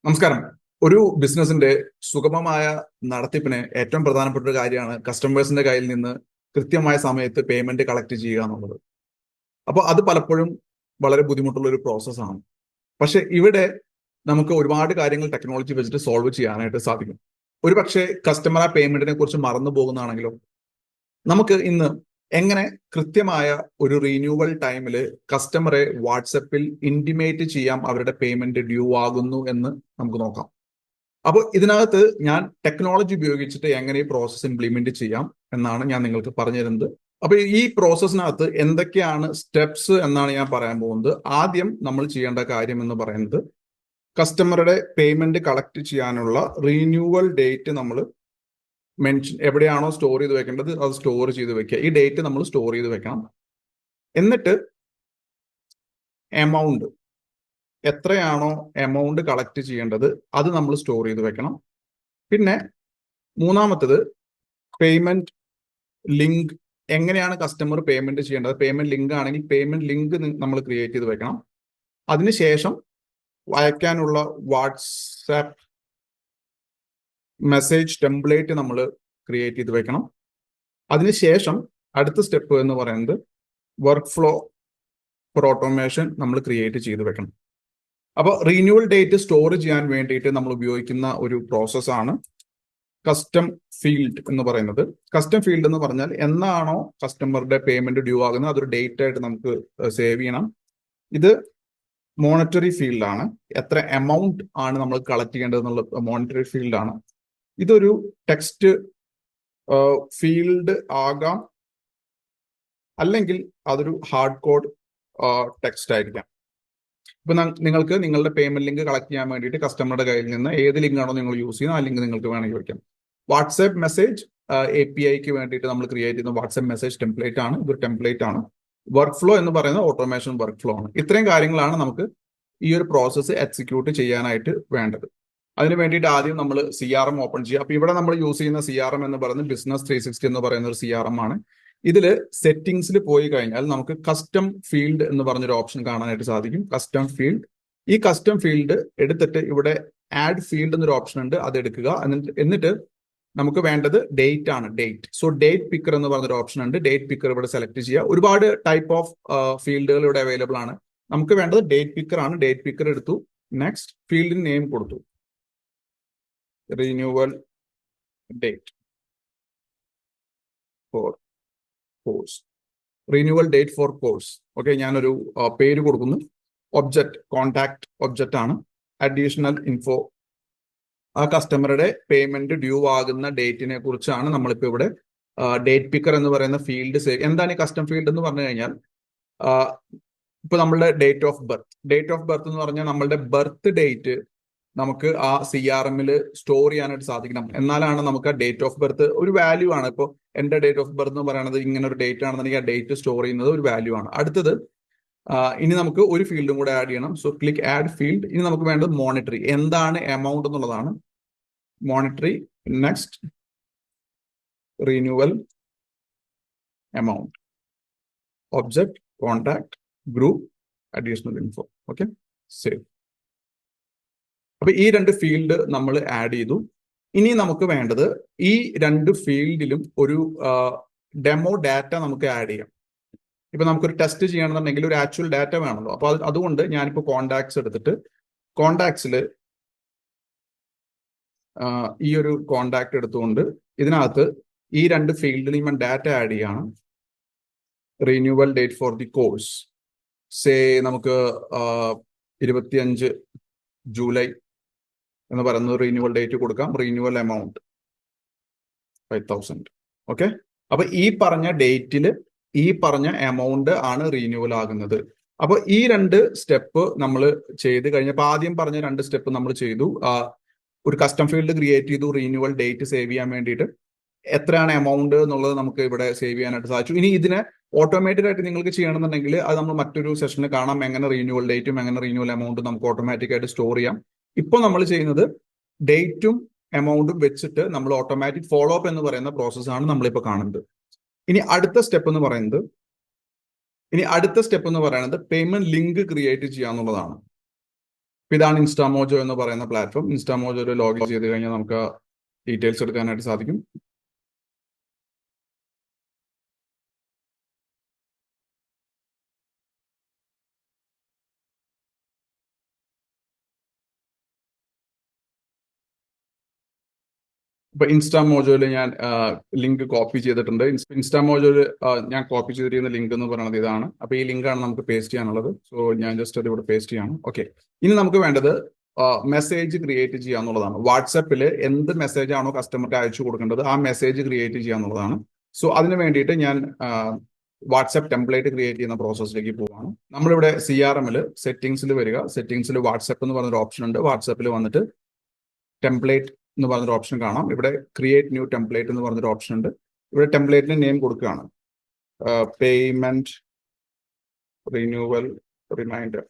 നമസ്കാരം. ഒരു ബിസിനസിന്റെ സുഗമമായ നടത്തിപ്പിന് ഏറ്റവും പ്രധാനപ്പെട്ട ഒരു കാര്യമാണ് കസ്റ്റമേഴ്സിന്റെ കയ്യിൽ നിന്ന് കൃത്യമായ സമയത്ത് പേയ്മെന്റ് കളക്ട് ചെയ്യുക എന്നുള്ളത്. അപ്പോൾ അത് പലപ്പോഴും വളരെ ബുദ്ധിമുട്ടുള്ള ഒരു പ്രോസസ്സാണ്. പക്ഷെ ഇവിടെ നമുക്ക് ഒരുപാട് കാര്യങ്ങൾ ടെക്നോളജി വെച്ചിട്ട് സോൾവ് ചെയ്യാനായിട്ട് സാധിക്കും. ഒരു പക്ഷേ കസ്റ്റമർ ആ പേയ്മെന്റിനെ കുറിച്ച് മറന്നു പോകുന്നതാണെങ്കിലും നമുക്ക് ഇന്ന് എങ്ങനെ കൃത്യമായ ഒരു റിന്യൂവൽ ടൈമിൽ കസ്റ്റമറെ വാട്സപ്പിൽ ഇന്റിമേറ്റ് ചെയ്യാം അവരുടെ പേയ്മെന്റ് ഡ്യൂ ആകുന്നു എന്ന് നമുക്ക് നോക്കാം. അപ്പോൾ ഇതിനകത്ത് ഞാൻ ടെക്നോളജി ഉപയോഗിച്ചിട്ട് എങ്ങനെ ഈ പ്രോസസ്സ് ഇംപ്ലിമെന്റ് ചെയ്യാം എന്നാണ് ഞാൻ നിങ്ങൾക്ക് പറഞ്ഞു തരുന്നത്. അപ്പൊ ഈ പ്രോസസ്സിനകത്ത് എന്തൊക്കെയാണ് സ്റ്റെപ്സ് എന്നാണ് ഞാൻ പറയാൻ പോകുന്നത്. ആദ്യം നമ്മൾ ചെയ്യേണ്ട കാര്യം എന്ന് പറയുന്നത് കസ്റ്റമറുടെ പേയ്മെന്റ് കളക്ട് ചെയ്യാനുള്ള റിന്യൂവൽ ഡേറ്റ് നമ്മൾ എവിടെയാണോ സ്റ്റോർ ചെയ്ത് വെക്കേണ്ടത് അത് സ്റ്റോർ ചെയ്ത് വെക്കുക. ഈ ഡേറ്റ് നമ്മൾ സ്റ്റോർ ചെയ്ത് വെക്കണം. എന്നിട്ട് എമൗണ്ട് എത്രയാണോ എമൗണ്ട് കളക്ട് ചെയ്യേണ്ടത് അത് നമ്മൾ സ്റ്റോർ ചെയ്ത് വെക്കണം. പിന്നെ മൂന്നാമത്തത് പേയ്മെന്റ് ലിങ്ക്, എങ്ങനെയാണ് കസ്റ്റമർ പേയ്മെന്റ് ചെയ്യേണ്ടത്. പേയ്മെന്റ് ലിങ്ക് ആണെങ്കിൽ പേയ്മെന്റ് ലിങ്ക് നമ്മൾ ക്രിയേറ്റ് ചെയ്ത് വെക്കണം. അതിനുശേഷം അയക്കാനുള്ള വാട്സാപ്പ് മെസ്സേജ് ടെംപ്ലേറ്റ് നമ്മൾ ക്രിയേറ്റ് ചെയ്ത് വെക്കണം. അതിനുശേഷം അടുത്ത സ്റ്റെപ്പ് എന്ന് പറയുന്നത് വർക്ക് ഫ്ലോ ഫോർ ഓട്ടോമേഷൻ നമ്മൾ ക്രിയേറ്റ് ചെയ്ത് വെക്കണം. അപ്പോൾ റിന്യൂവൽ ഡേറ്റ് സ്റ്റോർ ചെയ്യാൻ വേണ്ടിയിട്ട് നമ്മൾ ഉപയോഗിക്കുന്ന ഒരു പ്രോസസ്സാണ് കസ്റ്റം ഫീൽഡ് എന്ന് പറയുന്നത്. കസ്റ്റം ഫീൽഡ് എന്ന് പറഞ്ഞാൽ എന്നാണോ കസ്റ്റമറുടെ പേയ്മെന്റ് ഡ്യൂ ആകുന്നത് അതൊരു ഡേറ്റ് ആയിട്ട് നമുക്ക് സേവ് ചെയ്യണം. ഇത് മോണിറ്ററി ഫീൽഡാണ്. എത്ര എമൗണ്ട് ആണ് നമ്മൾ കളക്ട് ചെയ്യേണ്ടത് എന്നുള്ള മോണിറ്ററി ഫീൽഡാണ്. ഇതൊരു ടെക്സ്റ്റ് ഫീൽഡ് ആകാം, അല്ലെങ്കിൽ അതൊരു ഹാർഡ് കോഡ് ടെക്സ്റ്റ് ആയിരിക്കാം. ഇപ്പൊ നിങ്ങൾക്ക് നിങ്ങളുടെ പേയ്മെന്റ് ലിങ്ക് കളക്ട് ചെയ്യാൻ വേണ്ടിയിട്ട് കസ്റ്റമറുടെ കയ്യിൽ നിന്ന് ഏത് ലിങ്ക് ആണോ നിങ്ങൾ യൂസ് ചെയ്യുന്നത് ആ ലിങ്ക് നിങ്ങൾക്ക് വേണമെങ്കിൽ വയ്ക്കാം. വാട്സാപ്പ് മെസ്സേജ് APIക്ക് വേണ്ടിയിട്ട് നമ്മൾ ക്രിയേറ്റ് ചെയ്യുന്ന വാട്സാപ്പ് മെസ്സേജ് ടെംപ്ലേറ്റ് ആണ്. ഇതൊരു ടെംപ്ലേറ്റ് ആണ്. വർക്ക് ഫ്ലോ എന്ന് പറയുന്നത് ഓട്ടോമേഷൻ വർക്ക് ഫ്ലോ ആണ്. ഇത്രയും കാര്യങ്ങളാണ് നമുക്ക് ഈ ഒരു പ്രോസസ്സ് എക്സിക്യൂട്ട് ചെയ്യാനായിട്ട് വേണ്ടത്. അതിന് വേണ്ടിയിട്ട് ആദ്യം നമ്മൾ CRM ഓപ്പൺ ചെയ്യുക. അപ്പൊ ഇവിടെ നമ്മൾ യൂസ് ചെയ്യുന്ന CRM എന്ന് പറയുന്നത് ബിസിനസ് 360 എന്ന് പറയുന്ന ഒരു CRM ആണ്. ഇതിൽ സെറ്റിംഗ്സിൽ പോയി കഴിഞ്ഞാൽ നമുക്ക് കസ്റ്റം ഫീൽഡ് എന്ന് പറഞ്ഞൊരു ഓപ്ഷൻ കാണാനായിട്ട് സാധിക്കും. Custom field. ഈ കസ്റ്റം ഫീൽഡ് എടുത്തിട്ട് ഇവിടെ ആഡ് ഫീൽഡ് എന്നൊരു ഓപ്ഷൻ ഉണ്ട്, അത് എടുക്കുക. എന്നിട്ട് നമുക്ക് വേണ്ടത് ഡേറ്റ് ആണ്. ഡേറ്റ്. സോ ഡേറ്റ് പിക്കർ എന്ന് പറഞ്ഞൊരു ഓപ്ഷൻ ഉണ്ട്. ഡേറ്റ് പിക്കർ ഇവിടെ സെലക്ട് ചെയ്യുക. ഒരുപാട് ടൈപ്പ് ഓഫ് ഫീൽഡുകൾ ഇവിടെ അവൈലബിൾ ആണ്. നമുക്ക് വേണ്ടത് ഡേറ്റ് പിക്കർ ആണ്. ഡേറ്റ് പിക്കർ എടുത്തു. നെക്സ്റ്റ് ഫീൽഡിന് നെയിം കൊടുത്തു, renewal date for course. Renewal date for course. Okay, ഞാനൊരു പേര് കൊടുക്കുന്നു. ഒബ്ജക്റ്റ് കോണ്ടാക്ട് ഒബ്ജക്റ്റ് ആണ്. അഡീഷണൽ ഇൻഫോ, ആ കസ്റ്റമറുടെ പേയ്മെന്റ് ഡ്യൂ ആകുന്ന ഡേറ്റിനെ കുറിച്ചാണ് നമ്മളിപ്പോ ഇവിടെ ഡേറ്റ് പിക്കർ എന്ന് പറയുന്ന ഫീൽഡ് സേവ്. എന്താണ് ഈ കസ്റ്റം ഫീൽഡ് എന്ന് പറഞ്ഞു കഴിഞ്ഞാൽ ഇപ്പൊ നമ്മളുടെ date of birth. Date of birth എന്ന് പറഞ്ഞാൽ നമ്മളുടെ ബർത്ത് ഡേറ്റ് നമുക്ക് ആ CRM സ്റ്റോർ ചെയ്യാനായിട്ട് സാധിക്കണം. എന്നാലാണ് നമുക്ക് ആ ഡേറ്റ് ഓഫ് ബർത്ത് ഒരു വാല്യൂ ആണ്. ഇപ്പോൾ എന്റെ ഡേറ്റ് ഓഫ് ബർത്ത് എന്ന് പറയുന്നത് ഇങ്ങനെ ഒരു ഡേറ്റ് ആണെന്നുണ്ടെങ്കിൽ ആ ഡേറ്റ് സ്റ്റോർ ചെയ്യുന്നത് ഒരു വാല്യൂ ആണ്. അടുത്തത് ഇനി നമുക്ക് ഒരു ഫീൽഡും കൂടെ ആഡ് ചെയ്യണം. So click add field. ഇനി നമുക്ക് വേണ്ടത് മോണിറ്ററി, എന്താണ് എമൗണ്ട് എന്നുള്ളതാണ്. Monetary. Next renewal amount. Object contact group additional info. Okay, save. അപ്പൊ ഈ രണ്ട് ഫീൽഡ് നമ്മൾ ആഡ് ചെയ്തു. ഇനി നമുക്ക് വേണ്ടത് ഈ രണ്ട് ഫീൽഡിലും ഒരു ഡെമോ ഡാറ്റ നമുക്ക് ആഡ് ചെയ്യാം. ഇപ്പൊ നമുക്കൊരു ടെസ്റ്റ് ചെയ്യണമെന്നുണ്ടെങ്കിൽ ഒരു ആക്ച്വൽ ഡാറ്റ വേണമല്ലോ. അപ്പൊ അതുകൊണ്ട് ഞാനിപ്പോ കോണ്ടാക്ട്സ് എടുത്തിട്ട് കോണ്ടാക്ട്സിൽ ഈ ഒരു കോണ്ടാക്ട് എടുത്തുകൊണ്ട് ഇതിനകത്ത് ഈ രണ്ട് ഫീൽഡിലും ഞാൻ ഡാറ്റ ആഡ് ചെയ്യാണ്. Renewal date for the course say നമുക്ക് 25 ജൂലൈ എന്ന് പറയുന്നത് റിന്യൂവൽ ഡേറ്റ് കൊടുക്കാം. Renewal amount 5000. ഓക്കെ, അപ്പൊ ഈ പറഞ്ഞ ഡേറ്റിൽ ഈ പറഞ്ഞ എമൗണ്ട് ആണ് റിന്യൂവൽ ആകുന്നത്. അപ്പൊ ഈ രണ്ട് സ്റ്റെപ്പ് നമ്മൾ ചെയ്ത് കഴിഞ്ഞപ്പോൾ ആദ്യം പറഞ്ഞ രണ്ട് സ്റ്റെപ്പ് നമ്മൾ ചെയ്തു. ഒരു കസ്റ്റം ഫീൽഡ് ക്രിയേറ്റ് ചെയ്തു, റിന്യൂവൽ ഡേറ്റ് സേവ് ചെയ്യാൻ വേണ്ടിയിട്ട്. എത്രയാണ് എമൗണ്ട് എന്നുള്ളത് നമുക്ക് ഇവിടെ സേവ് ചെയ്യാനായിട്ട് സാധിച്ചു. ഇനി ഇതിനെ ഓട്ടോമാറ്റിക് ആയിട്ട് നിങ്ങൾക്ക് ചെയ്യണമെന്നുണ്ടെങ്കിൽ അത് നമ്മൾ മറ്റൊരു സെഷനിൽ കാണാം. എങ്ങനെ റിന്യൂവൽ ഡേറ്റും എങ്ങനെ റിന്യൂവൽ എമൗണ്ടും നമുക്ക് ഓട്ടോമാറ്റിക് ആയിട്ട് സ്റ്റോർ ചെയ്യാം. ഇപ്പോൾ നമ്മൾ ചെയ്യുന്നത് ഡേറ്റും എമൗണ്ടും വെച്ചിട്ട് നമ്മൾ ഓട്ടോമാറ്റിക് ഫോളോ അപ്പ് എന്ന് പറയുന്ന പ്രോസസ്സാണ് നമ്മളിപ്പോൾ കാണുന്നത്. ഇനി അടുത്ത സ്റ്റെപ്പ് എന്ന് പറയുന്നത് പേയ്മെന്റ് ലിങ്ക് ക്രിയേറ്റ് ചെയ്യാന്നുള്ളതാണ്. ഇതാണ് ഇൻസ്റ്റാമോജോ എന്ന് പറയുന്ന പ്ലാറ്റ്ഫോം. ഇൻസ്റ്റാമോജോയിൽ ലോഗിൻ ചെയ്ത് കഴിഞ്ഞാൽ നമുക്ക് ഡീറ്റെയിൽസ് എടുക്കാനായിട്ട് സാധിക്കും. ഇപ്പൊ ഇൻസ്റ്റാമോജോയിൽ ഞാൻ ലിങ്ക് കോപ്പി ചെയ്തിട്ടുണ്ട്. ഇൻസ്റ്റാമോജോയിൽ ഞാൻ കോപ്പി ചെയ്തിരിക്കുന്ന ലിങ്ക് എന്ന് പറയുന്നത് ഇതാണ്. അപ്പൊ ഈ ലിങ്കാണ് നമുക്ക് പേസ്റ്റ് ചെയ്യാനുള്ളത്. സോ ഞാൻ ജസ്റ്റ് അത് ഇവിടെ പേസ്റ്റ് ചെയ്യാണ്. ഓക്കെ, ഇനി നമുക്ക് വേണ്ടത് മെസ്സേജ് ക്രിയേറ്റ് ചെയ്യുക എന്നുള്ളതാണ്. വാട്സപ്പിൽ എന്ത് മെസ്സേജ് ആണോ കസ്റ്റമർക്ക് അയച്ചു കൊടുക്കേണ്ടത് ആ മെസ്സേജ് ക്രിയേറ്റ് ചെയ്യുക എന്നുള്ളതാണ്. സോ അതിന് വേണ്ടിയിട്ട് ഞാൻ വാട്സപ്പ് ടെംപ്ലേറ്റ് ക്രിയേറ്റ് ചെയ്യുന്ന പ്രോസസ്സിലേക്ക് പോവാണ്. നമ്മളിവിടെ CRM സെറ്റിംഗ്സിൽ വരിക. സെറ്റിംഗ്സിൽ വാട്സപ്പ് എന്ന് പറഞ്ഞൊരു ഓപ്ഷൻ ഉണ്ട്. വാട്സപ്പിൽ വന്നിട്ട് ടെംപ്ലേറ്റ് എന്ന് പറഞ്ഞൊരു ഓപ്ഷൻ കാണാം. ഇവിടെ ക്രിയേറ്റ് ന്യൂ ടെംപ്ലേറ്റ് എന്ന് പറഞ്ഞൊരു ഓപ്ഷൻ ഉണ്ട്. ഇവിടെ ടെംപ്ലേറ്റിന് നെയിം കൊടുക്കുകയാണ്. Payment renewal reminder,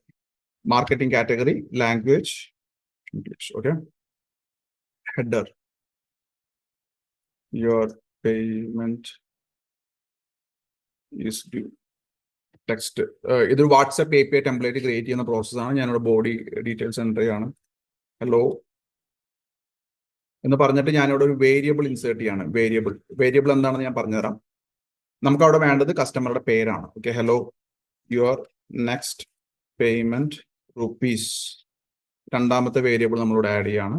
marketing category, language English. Okay, header your payment is due, text. ഇതൊരു വാട്സപ്പ് API ടെംപ്ലേറ്റ് ക്രിയേറ്റ് ചെയ്യുന്ന പ്രോസസ്സാണ്. ഞാനിവിടെ ബോഡി ഡീറ്റെയിൽസ് എൻ്റർ ചെയ്യാണ്. ഹലോ എന്ന് പറഞ്ഞിട്ട് ഞാനിവിടെ ഒരു വേരിയബിൾ ഇൻസേർട്ട് ചെയ്യാണ്. വേരിയബിൾ എന്താണെന്ന് ഞാൻ പറഞ്ഞുതരാം. നമുക്ക് അവിടെ വേണ്ടത് കസ്റ്റമറുടെ പേരാണ്. Okay, hello your next payment rupees. രണ്ടാമത്തെ വേരിയബിൾ നമ്മളിവിടെ ആഡ് ചെയ്യാണ്.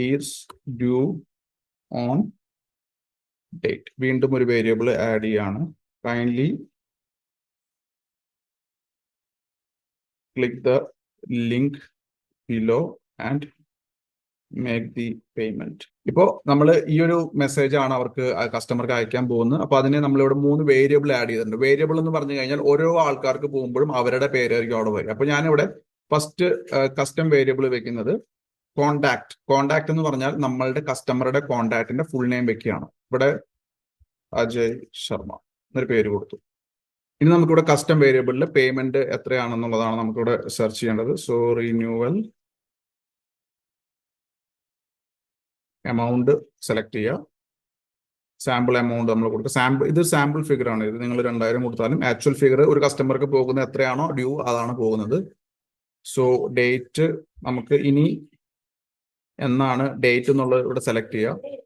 Is due on date. വീണ്ടും ഒരു വേരിയബിൾ ആഡ് ചെയ്യാണ്. Kindly click the link below and make the payment. ഇപ്പോൾ നമ്മൾ ഈ ഒരു മെസ്സേജ് ആണ് അവർക്ക് കസ്റ്റമർക്ക് അയക്കാൻ പോകുന്നത്. അപ്പൊ അതിനെ നമ്മളിവിടെ 3 വേരിയബിൾ ആഡ് ചെയ്തിട്ടുണ്ട്. വേരിയബിൾ എന്ന് പറഞ്ഞു കഴിഞ്ഞാൽ ഓരോ ആൾക്കാർക്ക് പോകുമ്പോഴും അവരുടെ പേരായിരിക്കും അവിടെ വരിക. അപ്പൊ ഞാനിവിടെ ഫസ്റ്റ് കസ്റ്റം വേരിയബിൾ വെക്കുന്നത് കോണ്ടാക്ട് എന്ന് പറഞ്ഞാൽ നമ്മളുടെ കസ്റ്റമറുടെ കോണ്ടാക്ടിന്റെ ഫുൾ നെയിം വെക്കുകയാണ്. ഇവിടെ അജയ് ശർമ്മ എന്നൊരു പേര് കൊടുത്തു. ഇനി നമുക്കിവിടെ കസ്റ്റം വേരിയബിളിൽ പേയ്മെന്റ് എത്രയാണെന്നുള്ളതാണ് നമുക്കിവിടെ സെർച്ച് ചെയ്യേണ്ടത്. സോ റിന്യൂവൽ എമൗണ്ട് സെലക്ട് ചെയ്യുക. സാമ്പിൾ എമൗണ്ട് നമ്മൾ കൊടുക്കുക. ഇത് സാമ്പിൾ ഫിഗർ ആണ്. ഇത് നിങ്ങൾ 2000 കൊടുത്താലും ആക്ച്വൽ ഫിഗർ ഒരു കസ്റ്റമർക്ക് പോകുന്നത് എത്രയാണോ ഡ്യൂ അതാണ് പോകുന്നത്. സോ ഡേറ്റ് നമുക്ക് ഇനി എന്നാണ് ഡേറ്റ് എന്നുള്ളത് ഇവിടെ സെലക്ട് ചെയ്യുക.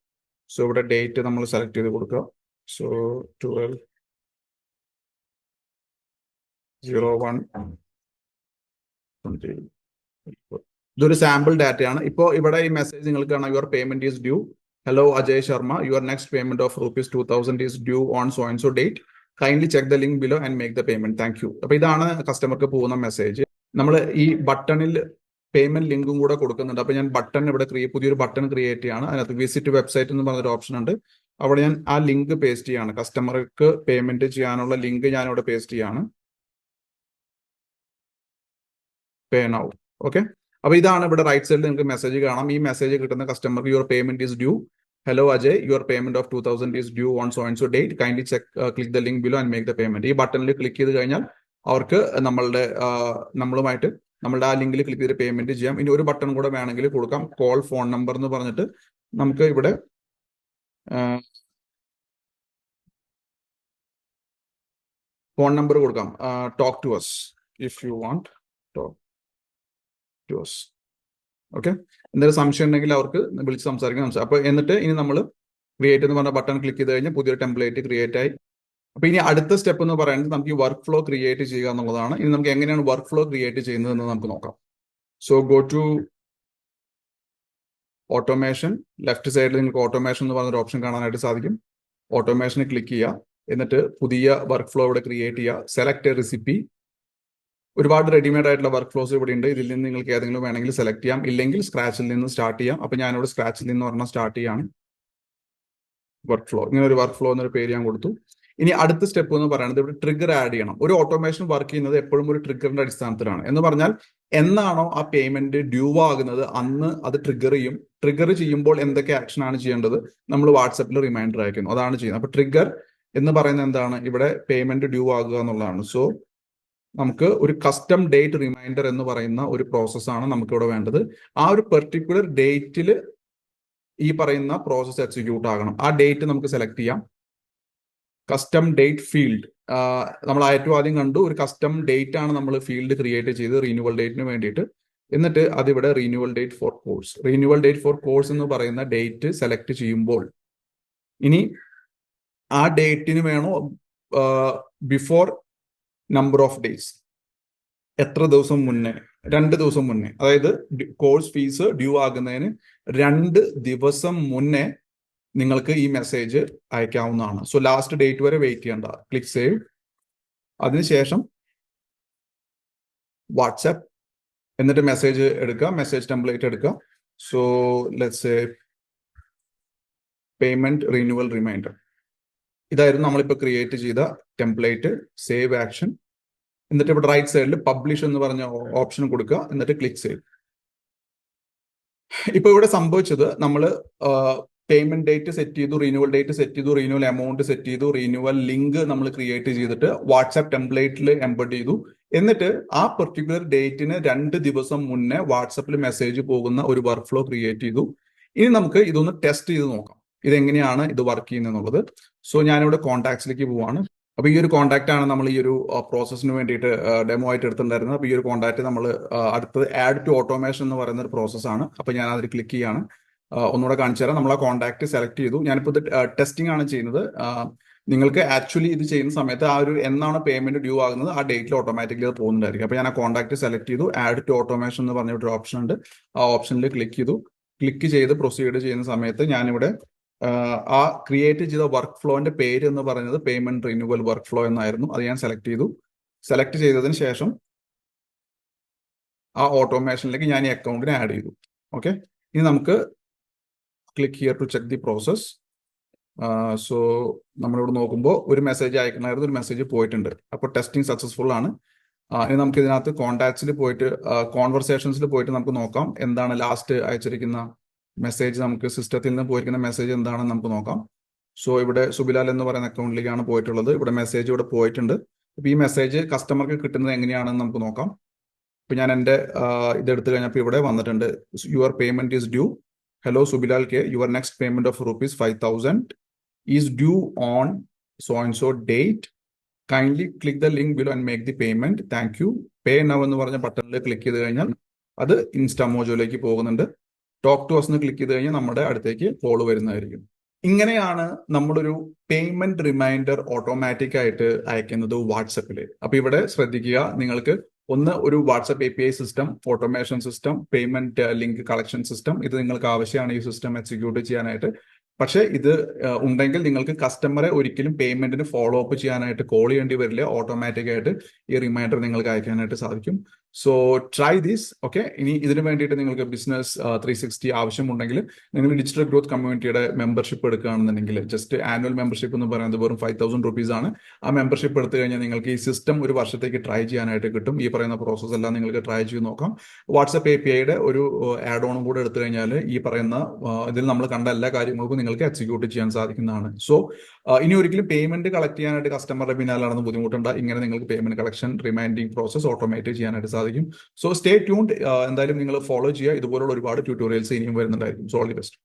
സോ ഇവിടെ ഡേറ്റ് നമ്മൾ സെലക്ട് ചെയ്ത് കൊടുക്കുക. സോ 12/01/20. ഇതൊരു സാമ്പിൾ ഡാറ്റയാണ്. ഇപ്പോൾ ഇവിടെ ഈ മെസ്സേജ് നിങ്ങൾക്ക് കാണാം. Your payment is due. Hello Ajay Sharma, your next payment of ₹2000 is due on so and so date. Kindly check the link below and make the payment. Thank U. അപ്പൊ ഇതാണ് കസ്റ്റമർക്ക് പോകുന്ന മെസ്സേജ്. നമ്മൾ ഈ ബട്ടണിൽ പേയ്മെന്റ് ലിങ്കും കൂടെ കൊടുക്കുന്നുണ്ട്. അപ്പൊ ഞാൻ ബട്ടൺ ഇവിടെ പുതിയൊരു ബട്ടൺ ക്രിയേറ്റ് ചെയ്യാണ്. അതിനകത്ത് വിസിറ്റ് വെബ്സൈറ്റ് എന്ന് പറഞ്ഞൊരു ഓപ്ഷൻ ഉണ്ട്. അവിടെ ഞാൻ ആ ലിങ്ക് പേസ്റ്റ് ചെയ്യാണ്. കസ്റ്റമർക്ക് പേയ്മെന്റ് ചെയ്യാനുള്ള ലിങ്ക് ഞാൻ ഇവിടെ പേസ്റ്റ് ചെയ്യാണ്. പേ നൗ. ഓക്കെ, അപ്പൊ ഇതാണ് ഇവിടെ റൈറ്റ് സൈഡിൽ നിങ്ങൾക്ക് മെസ്സേജ് കാണാം. ഈ മെസ്സേജ് കിട്ടുന്ന കസ്റ്റമർക്ക് your payment is due. Hello Ajay, your payment of 2000 is due on so and so date. Kindly check click the link below and make the payment. ഈ ബട്ടണിൽ ക്ലിക്ക് ചെയ്ത് കഴിഞ്ഞാൽ അവർക്ക് നമ്മളുമായിട്ട് നമ്മളുടെ ആ ലിങ്കിൽ ക്ലിക്ക് ചെയ്ത് പേയ്മെന്റ് ചെയ്യാം. ഇനി ഒരു ബട്ടൺ കൂടെ വേണമെങ്കിൽ കൊടുക്കാം. കോൾ ഫോൺ നമ്പർ എന്ന് പറഞ്ഞിട്ട് നമുക്ക് ഇവിടെ ഫോൺ നമ്പർ കൊടുക്കാം. Talk to us if you want talk to us. Okay, എന്തെങ്കിലും സംശയം ഉണ്ടെങ്കിൽ അവർക്ക് വിളിച്ച് സംസാരിക്കാൻ. അപ്പൊ എന്നിട്ട് ഇനി നമ്മൾ ക്രിയേറ്റ് എന്ന് പറഞ്ഞ ബട്ടൺ ക്ലിക്ക് ചെയ്ത് കഴിഞ്ഞാൽ പുതിയൊരു ടെംപ്ലേറ്റ് ക്രിയേറ്റ് ആയി. അപ്പൊ ഇനി അടുത്ത സ്റ്റെപ്പ് എന്ന് പറയുന്നത് നമുക്ക് ഈ വർക്ക് ഫ്ലോ ക്രിയേറ്റ് ചെയ്യുക എന്നുള്ളതാണ്. ഇനി നമുക്ക് എങ്ങനെയാണ് വർക്ക് ഫ്ലോ ക്രിയേറ്റ് ചെയ്യുന്നത് എന്ന് നമുക്ക് നോക്കാം. So go to automation. Left സൈഡിൽ നിങ്ങൾക്ക് ഓട്ടോമേഷൻ എന്ന് പറഞ്ഞൊരു ഓപ്ഷൻ കാണാനായിട്ട് സാധിക്കും. ഓട്ടോമേഷന് ക്ലിക്ക് ചെയ്യുക. എന്നിട്ട് പുതിയ വർക്ക് ഫ്ലോ ഇവിടെ ക്രിയേറ്റ് ചെയ്യുക. Select A recipe. ഒരുപാട് റെഡിമെയ്ഡ് ആയിട്ടുള്ള വർക്ക് ഫ്ലോസ് ഇവിടെ ഉണ്ട്. ഇതിൽ നിന്ന് നിങ്ങൾക്ക് ഏതെങ്കിലും വേണമെങ്കിൽ സെലക്ട് ചെയ്യാം. ഇല്ലെങ്കിൽ സ്ക്രാച്ചിൽ നിന്ന് സ്റ്റാർട്ട് ചെയ്യാം. അപ്പൊ ഞാനിവിടെ സ്ക്രാച്ചിൽ നിന്ന് പറഞ്ഞാൽ സ്റ്റാർട്ട് ചെയ്യാണ് വർക്ക് ഫ്ലോ. ഇങ്ങനെ ഒരു വർക്ക് ഫ്ലോ എന്നൊരു പേര് ഞാൻ കൊടുത്തു. ഇനി അടുത്ത സ്റ്റെപ്പ് എന്ന് പറയുന്നത് ഇവിടെ ട്രിഗർ ആഡ് ചെയ്യണം. ഒരു ഓട്ടോമേഷൻ വർക്ക് ചെയ്യുന്നത് എപ്പോഴും ഒരു ട്രിഗറിന്റെ അടിസ്ഥാനത്തിലാണ്. എന്ന് പറഞ്ഞാൽ എന്നാണോ ആ പേയ്മെന്റ് ഡ്യൂ ആകുന്നത് അന്ന് അത് ട്രിഗർ ചെയ്യും. ട്രിഗർ ചെയ്യുമ്പോൾ എന്തൊക്കെ ആക്ഷൻ ആണ് ചെയ്യേണ്ടത് നമ്മൾ വാട്സപ്പിൽ റിമൈൻഡർ അയക്കുന്നു. അതാണ് ചെയ്യുന്നത്. അപ്പൊ ട്രിഗർ എന്ന് പറയുന്നത് എന്താണ്? ഇവിടെ പേയ്മെന്റ് ഡ്യൂ ആകുക എന്നുള്ളതാണ്. സോ നമുക്ക് ഒരു കസ്റ്റം ഡേറ്റ് റിമൈൻഡർ എന്ന് പറയുന്ന ഒരു പ്രോസസ്സാണ് നമുക്കിവിടെ വേണ്ടത്. ആ ഒരു പെർട്ടിക്കുലർ ഡേറ്റിൽ ഈ പറയുന്ന പ്രോസസ്സ് എക്സിക്യൂട്ട് ആകണം. ആ ഡേറ്റ് നമുക്ക് സെലക്ട് ചെയ്യാം. കസ്റ്റം ഡേറ്റ് ഫീൽഡ് നമ്മൾ ഏറ്റവും ആദ്യം കണ്ടു ഒരു കസ്റ്റം ഡേറ്റ് ആണ് നമ്മൾ ഫീൽഡ് ക്രിയേറ്റ് ചെയ്ത് റിന്യൂവൽ ഡേറ്റിന് വേണ്ടിയിട്ട്. എന്നിട്ട് അതിവിടെ renewal date for course. Renewal date for course എന്ന് പറയുന്ന ഡേറ്റ് സെലക്ട് ചെയ്യുമ്പോൾ ഇനി ആ ഡേറ്റിന് വേണോ ബിഫോർ നമ്പർ ഓഫ് ഡേയ്സ്, എത്ര ദിവസം മുന്നേ? 2 ദിവസം മുന്നേ. അതായത് കോഴ്സ് ഫീസ് ഡ്യൂ ആകുന്നതിന് 2 ദിവസം മുന്നേ നിങ്ങൾക്ക് ഈ മെസ്സേജ് അയക്കാവുന്നതാണ്. സോ ലാസ്റ്റ് ഡേറ്റ് വരെ വെയിറ്റ് ചെയ്യണ്ട. Click save. അതിനുശേഷം വാട്സാപ്പ്, എന്നിട്ട് മെസ്സേജ് എടുക്കുക, മെസ്സേജ് ടെംപ്ലേറ്റ് എടുക്കുക. So let's say payment renewal reminder. ഇതായിരുന്നു നമ്മളിപ്പോൾ ക്രിയേറ്റ് ചെയ്ത ടെംപ്ലേറ്റ്. Save action. എന്നിട്ട് ഇവിടെ റൈറ്റ് സൈഡിൽ പബ്ലിഷ് എന്ന് പറഞ്ഞ ഓപ്ഷൻ കൊടുക്കുക, എന്നിട്ട് ക്ലിക്ക് സേവ്. ഇപ്പൊ ഇവിടെ സംഭവിച്ചത് നമ്മൾ പേയ്മെന്റ് ഡേറ്റ് സെറ്റ് ചെയ്തു, റിന്യൂവൽ ഡേറ്റ് സെറ്റ് ചെയ്തു, റിന്യൂവൽ എമൗണ്ട് സെറ്റ് ചെയ്തു, റിന്യൂവൽ ലിങ്ക് നമ്മൾ ക്രിയേറ്റ് ചെയ്തിട്ട് വാട്സാപ്പ് ടെംപ്ലേറ്റിൽ എംബഡ് ചെയ്തു. എന്നിട്ട് ആ പെർട്ടിക്കുലർ ഡേറ്റിന് 2 ദിവസം മുന്നേ വാട്സാപ്പിൽ മെസ്സേജ് പോകുന്ന ഒരു വർക്ക് ഫ്ലോ ക്രിയേറ്റ് ചെയ്തു. ഇനി നമുക്ക് ഇതൊന്ന് ടെസ്റ്റ് ചെയ്ത് നോക്കാം, ഇതെങ്ങനെയാണ് ഇത് വർക്ക് ചെയ്യുന്നത് എന്നുള്ളത്. സോ ഞാനിവിടെ കോൺടാക്ട്സിലേക്ക് പോവാണ്. അപ്പൊ ഈ ഒരു കോൺടാക്ട് ആണ് നമ്മൾ ഈ ഒരു പ്രോസസ്സിന് വേണ്ടിയിട്ട് ഡെമോ ആയിട്ട് എടുത്തിട്ടുണ്ടായിരുന്നത്. അപ്പൊ ഈ ഒരു കോൺടാക്ട് നമ്മൾ അടുത്തത് ആഡ് ടു ഓട്ടോമേഷൻ എന്ന് പറയുന്ന ഒരു പ്രോസസ്സാണ്. അപ്പൊ ഞാൻ അതിൽ ക്ലിക്ക് ചെയ്യാണ്. ഒന്നുകൂടെ കാണിച്ചു തരാം. നമ്മൾ ആ കോൺടാക്ട് സെലക്ട് ചെയ്തു. ഞാനിപ്പോൾ ഇത് ടെസ്റ്റിംഗ് ആണ് ചെയ്യുന്നത്. നിങ്ങൾക്ക് ആക്ച്വലി ഇത് ചെയ്യുന്ന സമയത്ത് ആ ഒരു എന്നാണ് പേയ്മെന്റ് ഡ്യൂ ആകുന്നത് ആ ഡേറ്റിൽ ഓട്ടോമാറ്റിക്കലി അത് പോകുന്നുണ്ടായിരിക്കും. അപ്പൊ ഞാൻ ആ കോൺടാക്ട് സെലക്ട് ചെയ്തു. ആഡ് ടു ഓട്ടോമേഷൻ എന്ന് പറഞ്ഞൊരു ഓപ്ഷൻ ഉണ്ട്. ആ ഓപ്ഷനിൽ ക്ലിക്ക് ചെയ്തു. ക്ലിക്ക് ചെയ്ത് പ്രൊസീഡ് ചെയ്യുന്ന സമയത്ത് ഞാനിവിടെ ആ ക്രിയേറ്റ് ചെയ്ത വർക്ക് ഫ്ലോന്റെ പേര് എന്ന് പറയുന്നത് പേയ്മെന്റ് റിന്യൂവൽ വർക്ക് ഫ്ലോ എന്നായിരുന്നു. അത് ഞാൻ സെലക്ട് ചെയ്തു. സെലക്ട് ചെയ്തതിന് ശേഷം ആ ഓട്ടോമേഷനിലേക്ക് ഞാൻ ഈ അക്കൗണ്ടിനെ ആഡ് ചെയ്തു. ഓക്കെ, ഇനി നമുക്ക് click here to check the process. So നമ്മളിവിടെ നോക്കുമ്പോൾ ഒരു മെസ്സേജ് അയക്കണമായിരുന്നു, ഒരു മെസ്സേജ് പോയിട്ടുണ്ട്. അപ്പോൾ ടെസ്റ്റിംഗ് സക്സസ്ഫുൾ ആണ്. ഇനി നമുക്ക് ഇതിനകത്ത് കോൺടാക്ട്സിൽ പോയിട്ട് കോൺവെർസേഷൻസിൽ പോയിട്ട് നമുക്ക് നോക്കാം എന്താണ് ലാസ്റ്റ് അയച്ചിരിക്കുന്ന മെസ്സേജ്. നമുക്ക് സിസ്റ്റത്തിൽ നിന്ന് പോയിരിക്കുന്ന മെസ്സേജ് എന്താണെന്ന് നമുക്ക് നോക്കാം. സോ ഇവിടെ സുബിലാൽ എന്ന് പറയുന്ന അക്കൗണ്ടിലേക്കാണ് പോയിട്ടുള്ളത്. ഇവിടെ മെസ്സേജ് ഇവിടെ പോയിട്ടുണ്ട്. അപ്പൊ ഈ മെസ്സേജ് കസ്റ്റമർക്ക് കിട്ടുന്നത് എങ്ങനെയാണെന്ന് നമുക്ക് നോക്കാം. ഇപ്പൊ ഞാൻ എൻ്റെ ഇതെടുത്തു കഴിഞ്ഞപ്പോൾ ഇവിടെ വന്നിട്ടുണ്ട്, your payment is due. Hello Subilal K, your next payment of ₹5,000 is due on so and so date. Kindly click the link below and make the payment. Thank you. Pay now എന്ന് പറഞ്ഞ ബട്ടണിൽ ക്ലിക്ക് ചെയ്ത് കഴിഞ്ഞാൽ അത് ഇൻസ്റ്റാമോജോയിലേക്ക് പോകുന്നുണ്ട്. Talk to us എന്ന് click ചെയ്ത് കഴിഞ്ഞാൽ നമ്മുടെ അടുത്തേക്ക് കോൾ വരുന്നതായിരിക്കും. ഇങ്ങനെയാണ് നമ്മളൊരു പേയ്മെന്റ് റിമൈൻഡർ ഓട്ടോമാറ്റിക് ആയിട്ട് അയക്കുന്നത് വാട്സപ്പിൽ. അപ്പൊ ഇവിടെ ശ്രദ്ധിക്കുക, നിങ്ങൾക്ക് ഒന്ന് ഒരു WhatsApp API system, automation system, payment link collection system, ഇത് നിങ്ങൾക്ക് ആവശ്യമാണ് ഈ സിസ്റ്റം എക്സിക്യൂട്ട് ചെയ്യാനായിട്ട്. പക്ഷെ ഇത് ഉണ്ടെങ്കിൽ നിങ്ങൾക്ക് കസ്റ്റമറെ ഒരിക്കലും പേയ്മെന്റിന് ഫോളോ അപ്പ് ചെയ്യാനായിട്ട് കോൾ ചെയ്യേണ്ടി വരില്ല. ഓട്ടോമാറ്റിക് ആയിട്ട് ഈ റിമൈൻഡർ നിങ്ങൾക്ക് അയക്കാനായിട്ട് സാധിക്കും. So try this. ഓക്കെ, ഇനി ഇതിനു വേണ്ടിയിട്ട് നിങ്ങൾക്ക് ബിസിനസ് 360 ആവശ്യമുണ്ടെങ്കിൽ നിങ്ങൾ ഡിജിറ്റൽ ഗ്രോത്ത് കമ്മ്യൂണിറ്റിയുടെ മെമ്പർഷിപ്പ് എടുക്കുകയാണെന്നുണ്ടെങ്കിൽ ജസ്റ്റ് ആനുവൽ മെമ്പർഷിപ്പ് എന്ന് പറയുന്നത് വെറും ₹5,000 ആണ്. ആ മെമ്പർഷിപ്പ് എടുത്തു കഴിഞ്ഞാൽ നിങ്ങൾക്ക് ഈ സിസ്റ്റം ഒരു വർഷത്തേക്ക് ട്രൈ ചെയ്യാനായിട്ട് കിട്ടും. ഈ പറയുന്ന പ്രോസസ് എല്ലാം നിങ്ങൾക്ക് ട്രൈ ചെയ്ത് നോക്കാം. വാട്സപ്പ് APIയുടെ ഒരു ആഡ് ഓണും കൂടെ എടുത്തു കഴിഞ്ഞാൽ ഈ പറയുന്ന ഇതിൽ നമ്മൾ കണ്ട എല്ലാ കാര്യങ്ങൾക്കും നിങ്ങൾക്ക് എക്സിക്യൂട്ട് ചെയ്യാൻ സാധിക്കുന്നതാണ്. സോ ഇനി ഒരിക്കലും പേയ്മെന്റ് കളക്ട് ചെയ്യാനായിട്ട് കസ്റ്റമറുടെ പിന്നാലെ നടന്ന് ബുദ്ധിമുട്ടുണ്ട്. ഇങ്ങനെ നിങ്ങൾക്ക് payment collection reminding process automate ചെയ്യാനായിട്ട് സാധിക്കും. So stay tuned. എന്തായാലും നിങ്ങൾ ഫോളോ ചെയ്യുക. ഇതുപോലുള്ള ഒരുപാട് ട്യൂട്ടോറിയൽസ് ഇനിയും വരുന്നുണ്ടായിരിക്കും. So all the best.